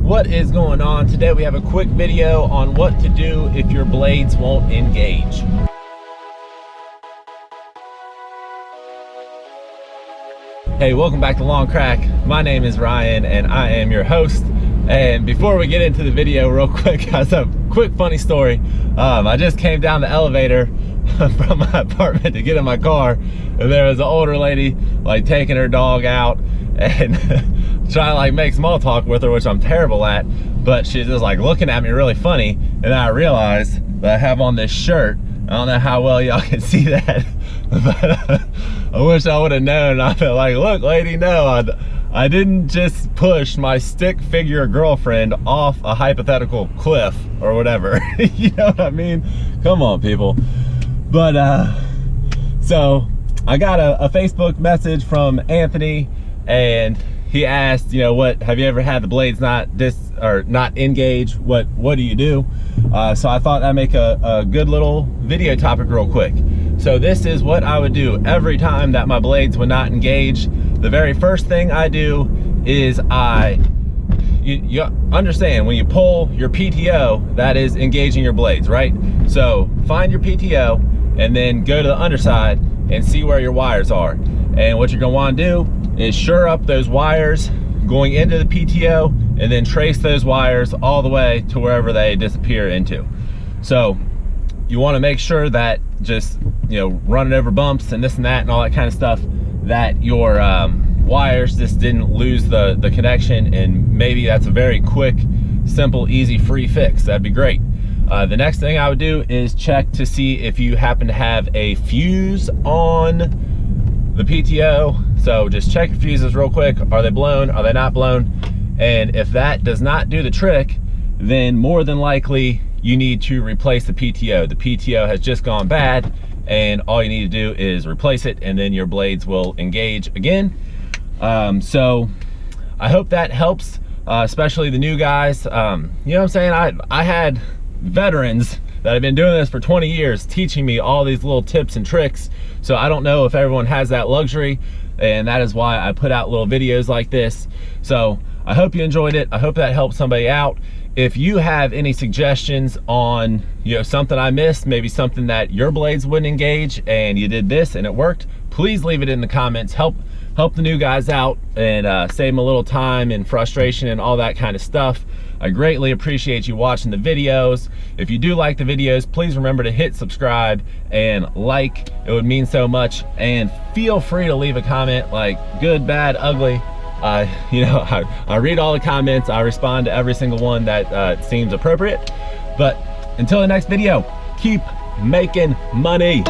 What is going on? Today we have a quick video on what to do if your blades won't engage. Hey, welcome back to Long Crack. My name is Ryan and I am your host. And before we get into the video real quick, guys, a quick funny story. I just came down the elevator from my apartment to get in my car, and there was an older lady like taking her dog out and trying to like make small talk with her, which I'm terrible at, but she's just like looking at me really funny. And then I realized that I have on this shirt. I don't know how well y'all can see that, but I wish I would have known. I felt like, look lady, no, I didn't just push my stick figure girlfriend off a hypothetical cliff or whatever. You know what I mean? Come on, people. But so I got a Facebook message from Anthony, and he asked, you know, what have you ever had the blades not engage? What do you do? So I thought I'd make a good little video topic real quick. So this is what I would do every time that my blades would not engage. The very first thing I do is you understand when you pull your PTO, that is engaging your blades, right? So find your PTO and then go to the underside and see where your wires are. And what you're gonna wanna do is sure up those wires going into the PTO and then trace those wires all the way to wherever they disappear into. So you wanna make sure that just, you know, running over bumps and this and that and all that kind of stuff, that your wires just didn't lose the connection, and maybe that's a very quick, simple, easy, free fix. That'd be great. The next thing I would do is check to see if you happen to have a fuse on the PTO. So just check your fuses real quick. Are they blown? Are they not blown? And if that does not do the trick, then more than likely you need to replace the PTO. The PTO has just gone bad, and all you need to do is replace it, and then your blades will engage again. So I hope that helps, especially the new guys. You know what I'm saying? I had veterans that have been doing this for 20 years teaching me all these little tips and tricks. So I don't know if everyone has that luxury, and that is why I put out little videos like this. So I hope you enjoyed it. I hope that helped somebody out. If you have any suggestions on, you know, something I missed, maybe something that your blades wouldn't engage and you did this and it worked, please leave it in the comments. Help the new guys out and save them a little time and frustration and all that kind of stuff. I greatly appreciate you watching the videos. If you do like the videos, please remember to hit subscribe and like. It would mean so much. And feel free to leave a comment, like good, bad, ugly. You know, I read all the comments. I respond to every single one that seems appropriate. But until the next video, keep making money.